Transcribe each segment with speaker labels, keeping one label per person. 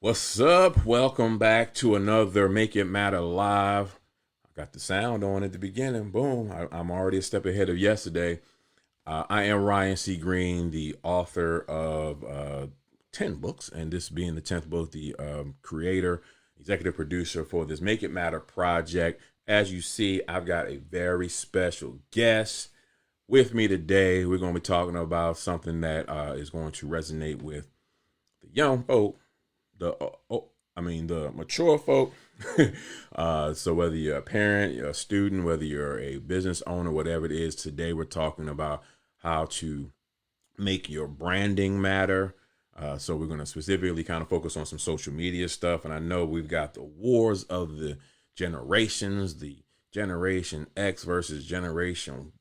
Speaker 1: What's up? Welcome back to another Make It Matter Live. I got the sound on at the beginning. Boom. I'm already a step ahead of yesterday. I am Ryan C. Greene, the author of 10 books, and this being the 10th book, the creator, executive producer for this Make It Matter project. As you see, I've got a very special guest with me today. We're going to be talking about something that is going to resonate with the young folk, the mature folk. So whether you're a parent, you're a student, whether you're a business owner, whatever it is, today we're talking about how to make your branding matter. So we're going to specifically kind of focus on some social media stuff. And I know we've got the wars of the generations, the Generation X versus Generation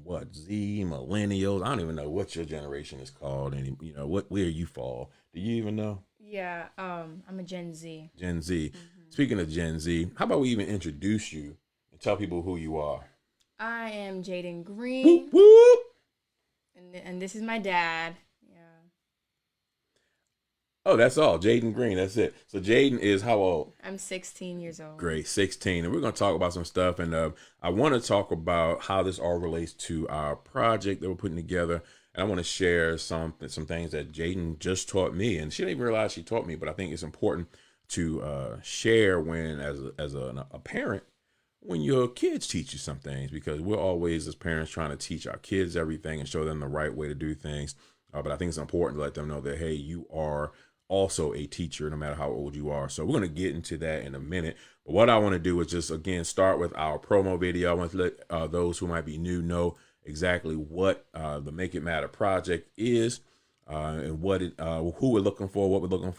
Speaker 1: what Z, millennials. I don't even know what your generation is called, and where you fall. Do you even know?
Speaker 2: Yeah, I'm a Gen Z.
Speaker 1: Gen Z.
Speaker 2: Hmm.
Speaker 1: Speaking of Gen Z, how about we even introduce you and tell people who you are?
Speaker 2: I am Jaden
Speaker 1: Whoop
Speaker 2: Green,
Speaker 1: whoop.
Speaker 2: and this is my dad. Yeah,
Speaker 1: Oh, that's all. Jaden Green. That's it. So Jaden is how old?
Speaker 2: I'm 16 years old.
Speaker 1: Great, 16. And we're going to talk about some stuff. And I want to talk about how this all relates to our project that we're putting together. And I want to share some things that Jaden just taught me. And she didn't even realize she taught me, but I think it's important to share when, as a parent, when your kids teach you some things, because we're always, as parents, trying to teach our kids everything and show them the right way to do things. But I think it's important to let them know that, hey, you are also a teacher no matter how old you are. So we're going to get into that in a minute. But what I want to do is just, again, start with our promo video. I want to let those who might be new know exactly what the Make It Matter project is, and who we're looking for, what we're looking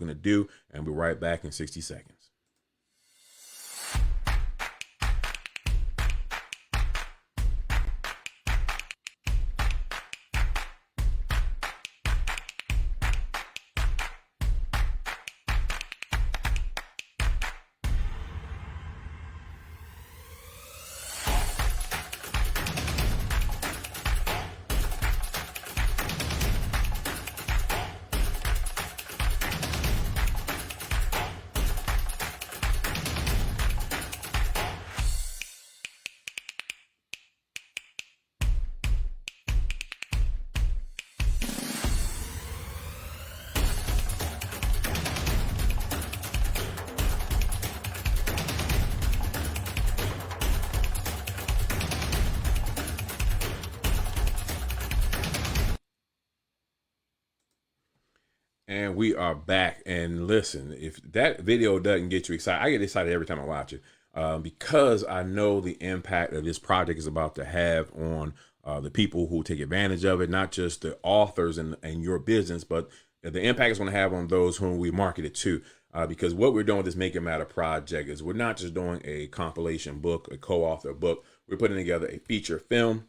Speaker 1: to do. And we'll be right back in 60 seconds. And we are back. And listen, if that video doesn't get you excited, I get excited every time I watch it, because I know the impact that this project is about to have on the people who take advantage of it, not just the authors and your business, but the impact it's going to have on those whom we market it to. Because what we're doing with this Make It Matter project is we're not just doing a compilation book, a co-author book. We're putting together a feature film,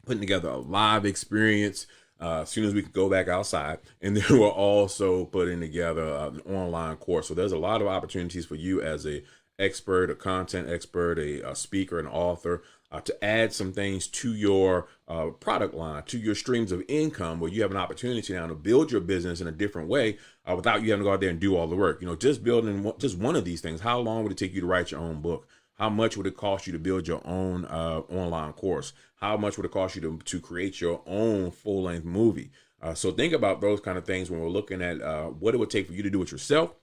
Speaker 1: putting together a live experience as soon as we can go back outside. And then we're also putting together an online course. So there's a lot of opportunities for you as a expert, a content expert, a speaker, an author, to add some things to your product line, to your streams of income, where you have an opportunity now to build your business in a different way, without you having to go out there and do all the work. Just building just one of these things. How long would it take you to write your own book? How much would it cost you to build your own online course? How much would it cost you to create your own full-length movie? So think about those kind of things when we're looking at what it would take for you to do it yourself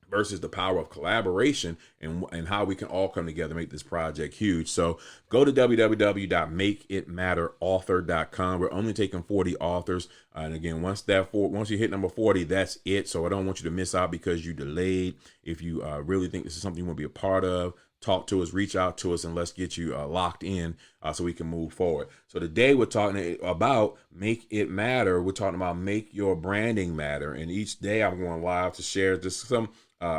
Speaker 1: versus the power of collaboration, and how we can all come together and make this project huge. So go to www.makeitmatterauthor.com. We're only taking 40 authors. And again, once you hit number 40, that's it. So I don't want you to miss out because you delayed. If you really think this is something you want to be a part of, talk to us, reach out to us, and let's get you locked in, so we can move forward. So today we're talking about Make It Matter. We're talking about make your branding matter. And each day I'm going live to share just some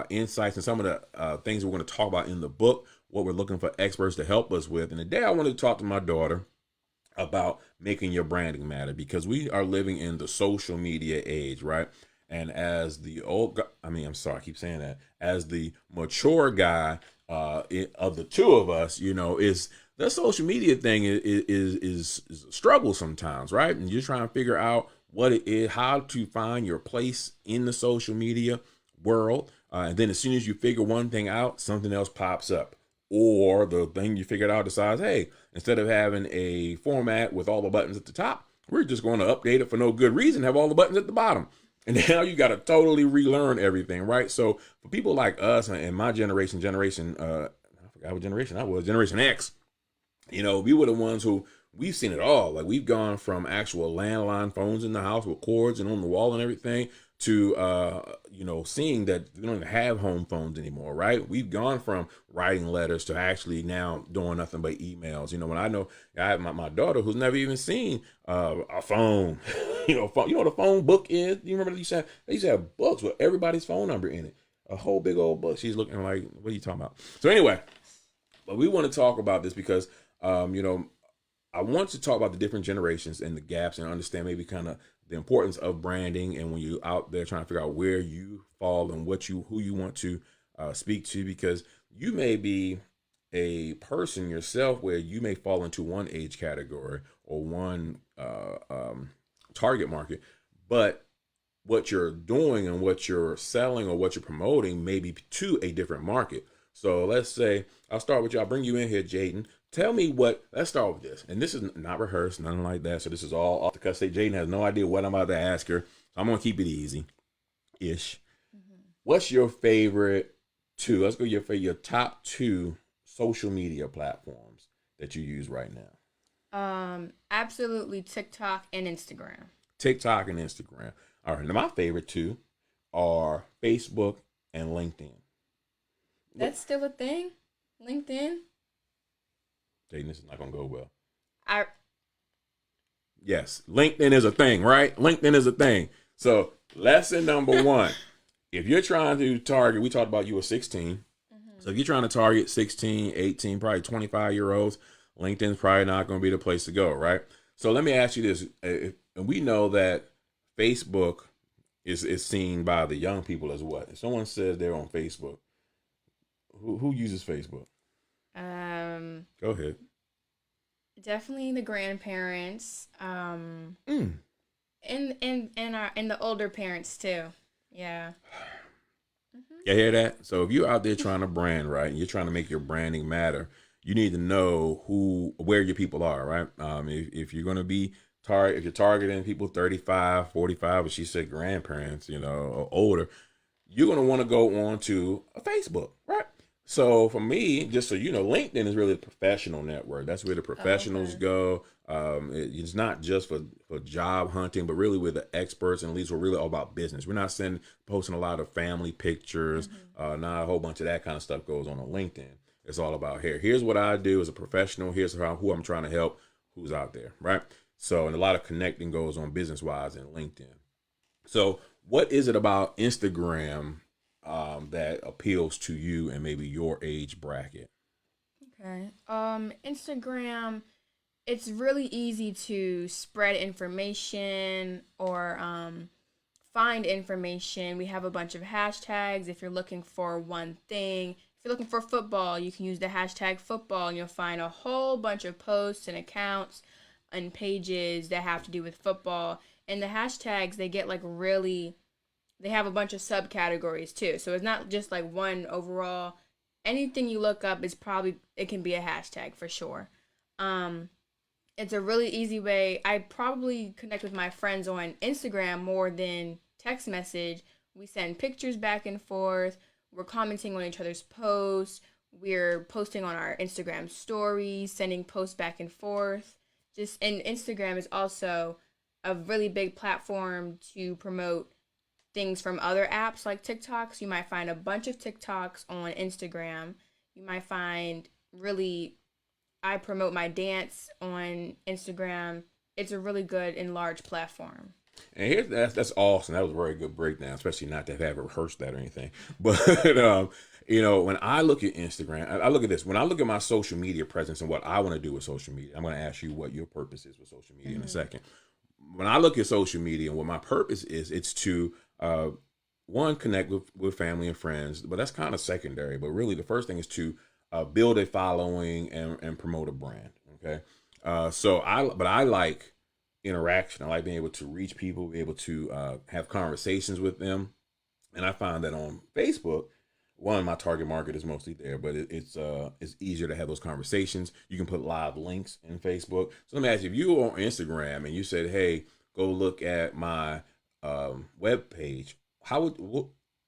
Speaker 1: insights and some of the things we're going to talk about in the book, what we're looking for experts to help us with. And today I wanted to talk to my daughter about making your branding matter, because we are living in the social media age, right? And as the I'm sorry, I keep saying that, as the mature guy of the two of us, is the social media thing is a struggle sometimes, right? And you're trying to figure out what it is, how to find your place in the social media, world. And then as soon as you figure one thing out, something else pops up. Or the thing you figured out decides, hey, instead of having a format with all the buttons at the top, we're just going to update it for no good reason, have all the buttons at the bottom. And now you got to totally relearn everything, right? So for people like us and my generation, I forgot what generation I was, Generation X, we were the ones who we've seen it all. Like we've gone from actual landline phones in the house with cords and on the wall and everything to seeing that they don't even have home phones anymore, right? We've gone from writing letters to actually now doing nothing but emails. When I have my daughter who's never even seen a phone. Phone, what a phone book is? You remember they used to have books with everybody's phone number in it, a whole big old book. She's looking like, what are you talking about? So anyway, but we want to talk about this because I want to talk about the different generations and the gaps and understand maybe kind of the importance of branding, and when you're out there trying to figure out where you fall and who you want to speak to, because you may be a person yourself where you may fall into one age category or one target market, but what you're doing and what you're selling or what you're promoting may be to a different market. So let's say I'll start with you. I'll bring you in here, Jaden. Tell me let's start with this. And this is not rehearsed, nothing like that. So this is all off the cuff. Jaden has no idea what I'm about to ask her. So I'm going to keep it easy-ish. Mm-hmm. What's your favorite two? Let's go your top two social media platforms that you use right now.
Speaker 2: Absolutely TikTok and Instagram.
Speaker 1: TikTok and Instagram. All right. Now my favorite two are Facebook and LinkedIn.
Speaker 2: That's still a thing? LinkedIn?
Speaker 1: Jaden, this is not going to go well.
Speaker 2: Yes,
Speaker 1: LinkedIn is a thing, right? LinkedIn is a thing. So lesson number one, if you're trying to target, we talked about you were 16. Mm-hmm. So if you're trying to target 16, 18, probably 25-year-olds, LinkedIn's probably not going to be the place to go, right? So let me ask you this. And we know that Facebook is seen by the young people as what? If someone says they're on Facebook, who uses Facebook? Go ahead.
Speaker 2: Definitely the grandparents. And the older parents too. Yeah. Mm-hmm.
Speaker 1: You hear that? So if you're out there trying to brand, right, and you're trying to make your branding matter, you need to know where your people are, right? If you're going to be if you're targeting people 35, 45, but she said grandparents, or older, you're going to want to go on to a Facebook, right? So for me, just so you know, LinkedIn is really a professional network. That's where the professionals go. It's not just for job hunting, but really we're the experts, and at least we're really all about business. We're not posting a lot of family pictures. Mm-hmm. Not a whole bunch of that kind of stuff goes on LinkedIn. It's all about here's what I do as a professional. Here's who I'm trying to help, who's out there, right? So, and a lot of connecting goes on business-wise in LinkedIn. So what is it about Instagram that appeals to you and maybe your age bracket?
Speaker 2: Okay. Instagram, it's really easy to spread information or find information. We have a bunch of hashtags. If you're looking for one thing, if you're looking for football, you can use the hashtag football and you'll find a whole bunch of posts and accounts and pages that have to do with football. And the hashtags, they get they have a bunch of subcategories too. So it's not just like one overall. Anything you look up it can be a hashtag for sure. It's a really easy way. I probably connect with my friends on Instagram more than text message. We send pictures back and forth. We're commenting on each other's posts. We're posting on our Instagram stories, sending posts back and forth. And Instagram is also a really big platform to promote things from other apps like TikTok. So you might find a bunch of TikToks on Instagram. You might find I promote my dance on Instagram. It's a really good and large platform.
Speaker 1: And that's awesome. That was a very good breakdown, especially not to have rehearsed that or anything. But when I look at Instagram, I look at this. When I look at my social media presence and what I want to do with social media, I'm going to ask you what your purpose is with social media in a second. When I look at social media and what my purpose is, it's to one, connect with family and friends, but that's kind of secondary. But really, the first thing is to build a following and promote a brand. Okay, I like interaction. I like being able to reach people, be able to have conversations with them. And I find that on Facebook, one, my target market is mostly there, but it's easier to have those conversations. You can put live links in Facebook. So let me ask you, if you were on Instagram and you said, "Hey, go look at my web page," how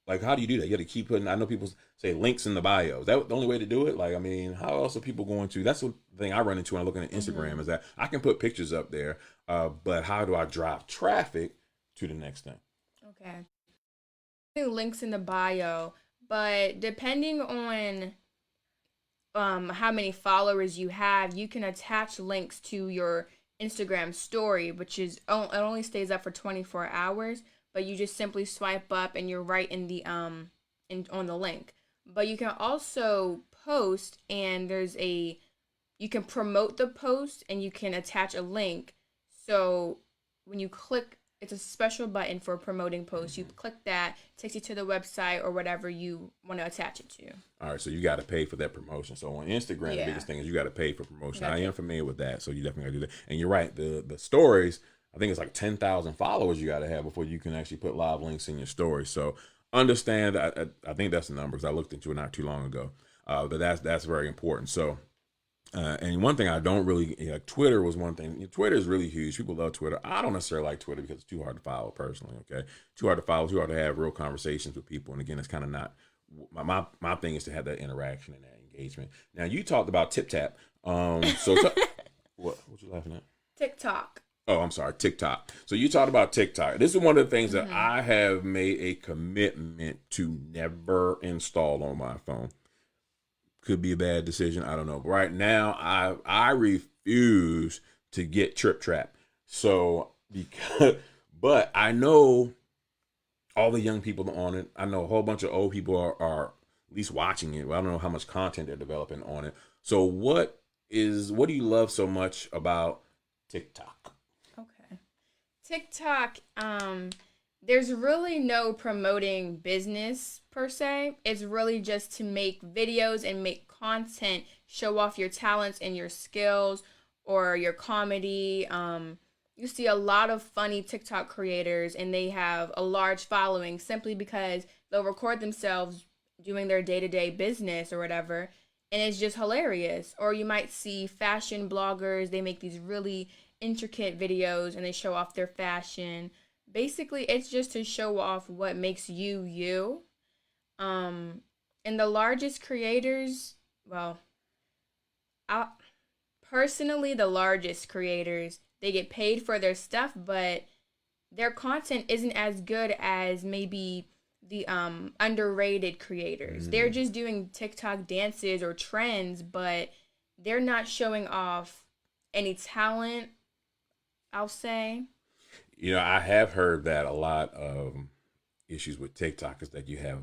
Speaker 1: like how do you do that? You have to keep putting. I know people say links in the bio. Is that the only way to do it? Like, I mean, how else are people going to? That's the thing I run into when I'm looking at Instagram is that I can put pictures up there, but how do I drive traffic to the next thing?
Speaker 2: Okay. Links in the bio, but depending on how many followers you have, you can attach links to your Instagram story, which is it only stays up for 24 hours, but you just simply swipe up and you're right in the on the link. But you can also post, and you can promote the post and you can attach a link. So when you click, it's a special button for promoting posts. You click that, takes you to the website or whatever you want to attach it to.
Speaker 1: All right, so you got to pay for that promotion. So on Instagram, the biggest thing is you got to pay for promotion. I am familiar with that, so you definitely got to do that. And you're right, the stories, I think it's like 10,000 followers you got to have before you can actually put live links in your story. So understand, I think that's the numbers. I looked into it not too long ago, but that's very important. So. And one thing I don't really, Twitter was one thing. Twitter is really huge. People love Twitter. I don't necessarily like Twitter because it's too hard to follow personally. Okay, too hard to follow, too hard to have real conversations with people. And again, it's kind of not my thing is to have that interaction and that engagement. Now you talked about TipTap. What you laughing at?
Speaker 2: TikTok.
Speaker 1: Oh, I'm sorry, TikTok. So you talked about TikTok. This is one of the things that I have made a commitment to never install on my phone. Could be a bad decision. I don't know. But right now, I refuse to get Trip Trap. So but I know all the young people on it. I know a whole bunch of old people are at least watching it. Well, I don't know how much content they're developing on it. So what do you love so much about TikTok?
Speaker 2: Okay. TikTok, there's really no promoting business per se. It's really just to make videos and make content, show off your talents and your skills or your comedy. You see a lot of funny TikTok creators and they have a large following simply because they'll record themselves doing their day-to-day business or whatever, and it's just hilarious. Or you might see fashion bloggers, they make these really intricate videos and they show off their fashion. Basically, it's just to show off what makes you you. And the largest creators, well, personally, the largest creators, they get paid for their stuff, but their content isn't as good as maybe the underrated creators. They're just doing TikTok dances or trends, but they're not showing off any talent, I'll say.
Speaker 1: I have heard that a lot of issues with TikTok is that you have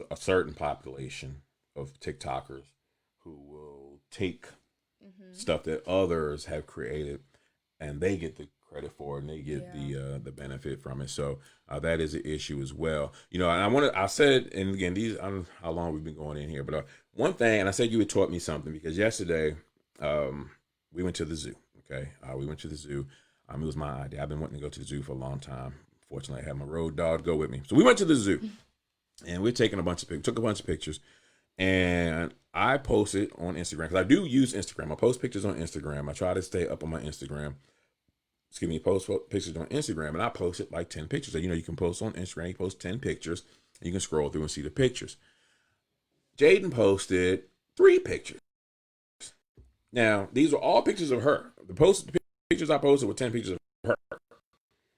Speaker 1: a certain population of TikTokers who will take stuff that others have created and they get the credit for it and they get the benefit from it. So that is an issue as well. And I said, and again, I don't know how long we've been going in here, but one thing, and I said you had taught me something because yesterday we went to the zoo. Okay, we went to the zoo. It was my idea. I've been wanting to go to the zoo for a long time. Fortunately, I had my road dog go with me. So we went to the zoo, and we're taking took a bunch of pictures, and I posted on Instagram because I do use Instagram. I post pictures on Instagram. I try to stay up on my Instagram. Post pictures on Instagram, and I posted like 10 pictures. You can post on Instagram. You post 10 pictures, and you can scroll through and see the pictures. Jaden posted 3 pictures. Now, these are all pictures of her. The pictures I posted were 10 pictures of her.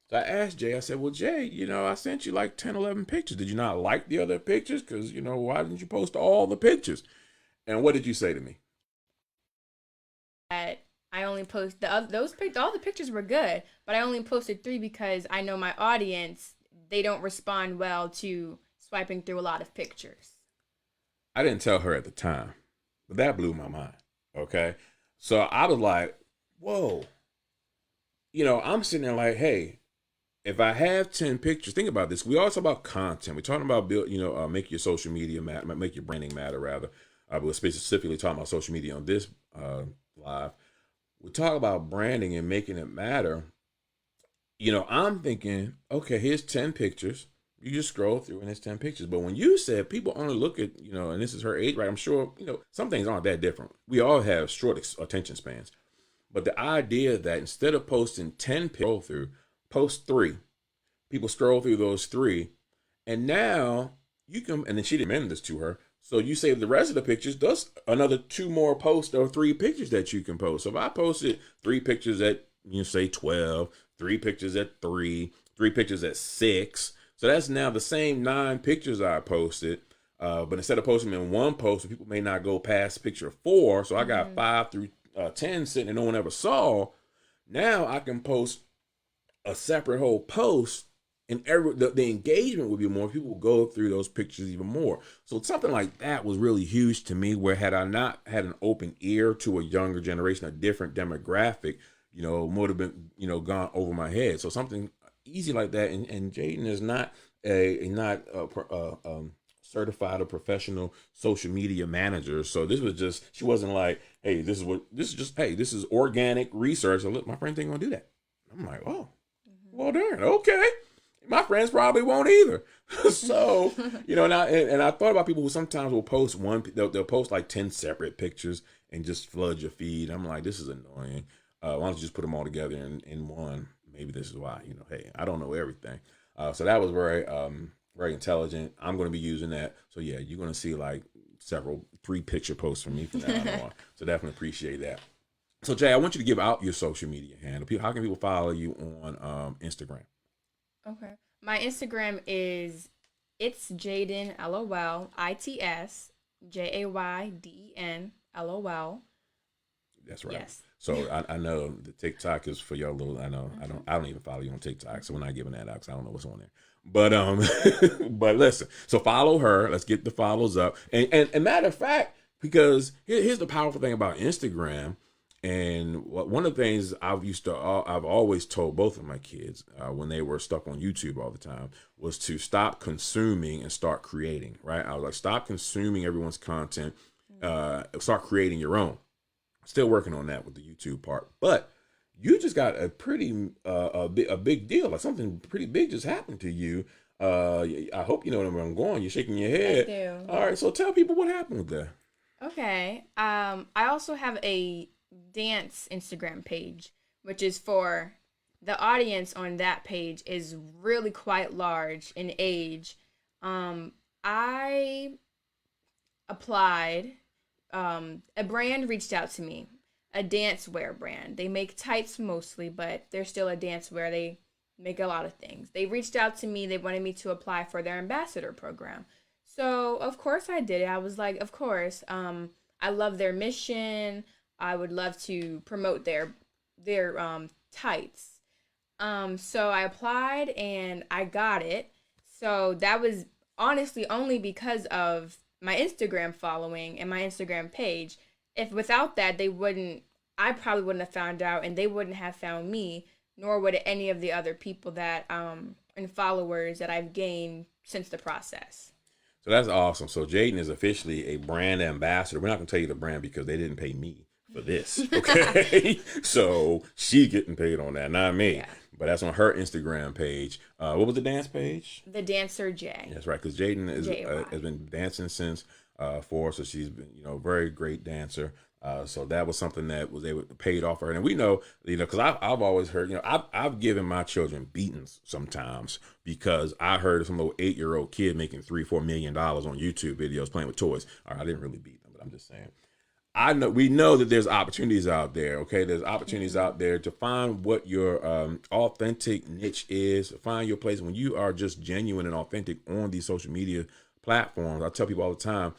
Speaker 1: So I asked Jay, I said, well, Jay, I sent you like 10, 11 pictures. Did you not like the other pictures? Because, why didn't you post all the pictures? And what did you say to me?
Speaker 2: I only post all the pictures were good, but I only posted 3 because I know my audience, they don't respond well to swiping through a lot of pictures.
Speaker 1: I didn't tell her at the time, but that blew my mind. Okay. So I was like, whoa. I'm sitting there like, hey, if I have 10 pictures, think about this. We also about content. We're talking about make your social media matter, make your branding matter rather. We're specifically talking about social media on this live. We talk about branding and making it matter. I'm thinking, okay, here's 10 pictures. You just scroll through and it's 10 pictures. But when you said people only look at, and this is her age, right? I'm sure, some things aren't that different. We all have short attention spans. But the idea that instead of posting 10 pictures through, post 3. People scroll through those 3. And now you can, and then she didn't mention this to her. So you save the rest of the pictures, thus another 2 more posts or 3 pictures that you can post. So if I posted 3 pictures at, say 12, 3 pictures at 3, 3 pictures at 6. So that's now the same 9 pictures I posted. But instead of posting them in one post, people may not go past picture 4. So I got 5 through 10 sitting and no one ever saw. Now I can post a separate whole post, and the engagement would be more. People will go through those pictures even more. So something like that was really huge to me, where had I not had an open ear to a younger generation, a different demographic, would have been, gone over my head. So something easy like that. And Jaden is not certified or professional social media manager. So this was just, she wasn't like, hey, this is organic research. And look, my friends ain't gonna do that. I'm like, oh, well, darn, okay. My friends probably won't either. So, and I thought about people who sometimes will post they'll post like 10 separate pictures and just flood your feed. I'm like, this is annoying. Why don't you just put them all together in one? Maybe this is why, hey, I don't know everything. So that was very, very intelligent. I'm going to be using that. So yeah, you're going to see like 3 picture posts from me from that on. So definitely appreciate that. So Jay, I want you to give out your social media handle. How can people follow you on Instagram?
Speaker 2: Okay. My Instagram is it's Jaden LOL ITS JAYDEN LOL.
Speaker 1: That's right.
Speaker 2: Yes.
Speaker 1: So I know the TikTok is for your little. I know I don't even follow you on TikTok, so we're not giving that out because I don't know what's on there. But but listen. So follow her. Let's get the follows up. And matter of fact, because here's the powerful thing about Instagram. And one of the things I've always told both of my kids when they were stuck on YouTube all the time was to stop consuming and start creating. Right? I was like, stop consuming everyone's content, start creating your own. Still working on that with the YouTube part, but you just got a pretty a big deal. Like something pretty big just happened to you. I hope you know where I'm going. You're shaking your head.
Speaker 2: I do.
Speaker 1: All right, so tell people what happened with that.
Speaker 2: Okay. I also have a dance Instagram page, which is for the audience on that page is really quite large in age. I applied. A brand reached out to me, a dance wear brand. They make tights mostly, but they're still a dance wear. They make a lot of things. They reached out to me. They wanted me to apply for their ambassador program. So, of course, I did it. I was like, of course. I love their mission. I would love to promote their tights. So I applied and I got it. So that was honestly only because of my Instagram following and my Instagram page. If without that, I probably wouldn't have found out, and they wouldn't have found me, nor would any of the other people that and followers that I've gained since the process.
Speaker 1: So that's awesome. So Jaden is officially a brand ambassador. We're not going to tell you the brand because they didn't pay me for this. Okay. So she getting paid on that, not me. Yeah. But that's on her Instagram page. What was the dance page?
Speaker 2: The Dancer J.
Speaker 1: That's right, because Jaden has been dancing since 4, so she's been a very great dancer. So that was something that was paid off for her, and we know because I've always heard I've given my children beatings sometimes because I heard of some little 8-year-old kid making $3-4 million on YouTube videos playing with toys. All right, I didn't really beat them, but I'm just saying. We know that there's opportunities out there. Okay, there's opportunities out there to find what your authentic niche is. Find your place when you are just genuine and authentic on these social media platforms. I tell people all the time,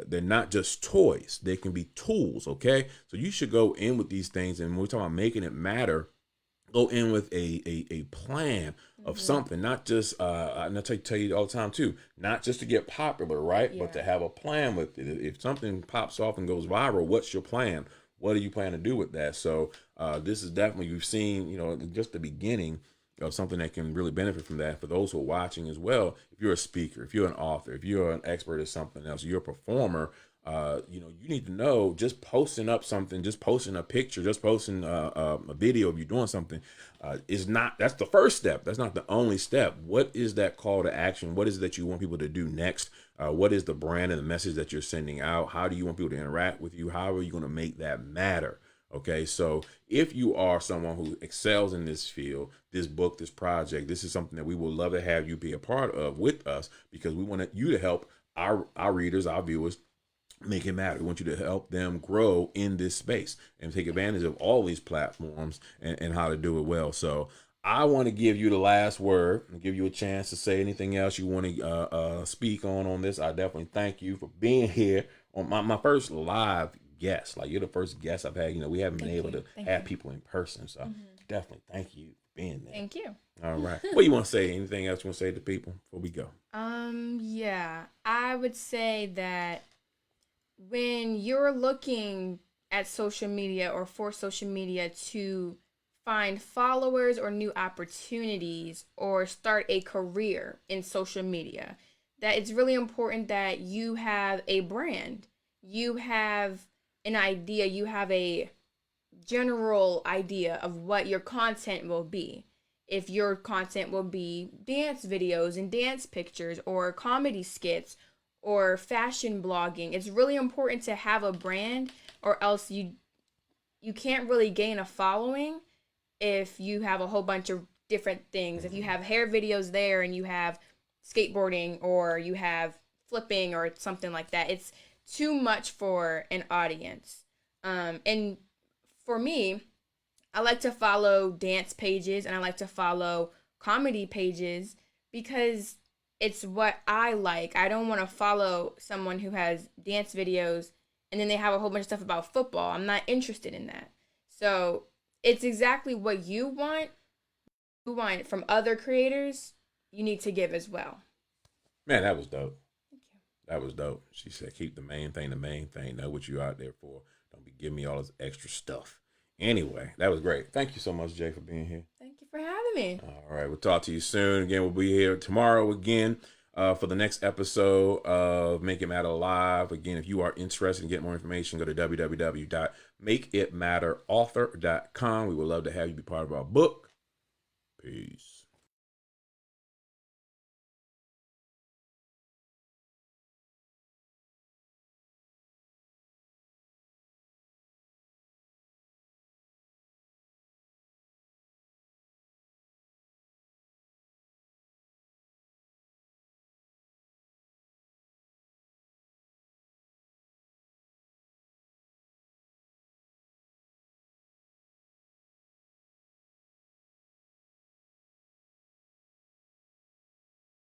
Speaker 1: they're not just toys; they can be tools. Okay, so you should go in with these things, and when we're talking about making it matter, go in with a plan of something, not just and I tell you all the time too, not just to get popular, right? Yeah. But to have a plan with it. If something pops off and goes viral, what's your plan? What do you plan to do with that? So this is definitely, we've seen, just the beginning of something that can really benefit from that. For those who are watching as well, if you're a speaker, if you're an author, if you're an expert at something else, you're a performer, You need to know, just posting up something, just posting a picture, just posting a video of you doing something is not, that's the first step. That's not the only step. What is that call to action? What is it that you want people to do next? What is the brand and the message that you're sending out? How do you want people to interact with you? How are you going to make that matter? Okay, so if you are someone who excels in this field, this book, this project, this is something that we would love to have you be a part of with us, because we want you to help our readers, our viewers, make it matter. We want you to help them grow in this space and take advantage of all these platforms and how to do it well. So I want to give you the last word and give you a chance to say anything else you want to speak on this. I definitely thank you for being here on my first live guest. Like, you're the first guest I've had. We haven't been able to have people in person. So definitely thank you for being there.
Speaker 2: Thank you.
Speaker 1: All right. What do you want to say? Anything else you want to say to people before we go?
Speaker 2: Yeah, I would say that when you're looking at social media or for social media to find followers or new opportunities or start a career in social media, that it's really important that you have a brand. You have an idea, you have a general idea of what your content will be. If your content will be dance videos and dance pictures or comedy skits or fashion blogging, it's really important to have a brand, or else you can't really gain a following if you have a whole bunch of different things. If you have hair videos there and you have skateboarding or you have flipping or something like that, it's too much for an audience. And for me, I like to follow dance pages and I like to follow comedy pages because it's what I like. I don't want to follow someone who has dance videos and then they have a whole bunch of stuff about football. I'm not interested in that. So it's exactly what you want. You want from other creators, you need to give as well.
Speaker 1: Man, that was dope.
Speaker 2: Thank you.
Speaker 1: That was dope. She said, keep the main thing the main thing. Know what you're out there for. Don't be giving me all this extra stuff. Anyway, that was great. Thank you so much, Jay, for being here.
Speaker 2: Thank you for having me.
Speaker 1: All right. We'll talk to you soon. Again, we'll be here tomorrow again for the next episode of Make It Matter Live. Again, if you are interested in getting more information, go to www.makeitmatterauthor.com. We would love to have you be part of our book. Peace.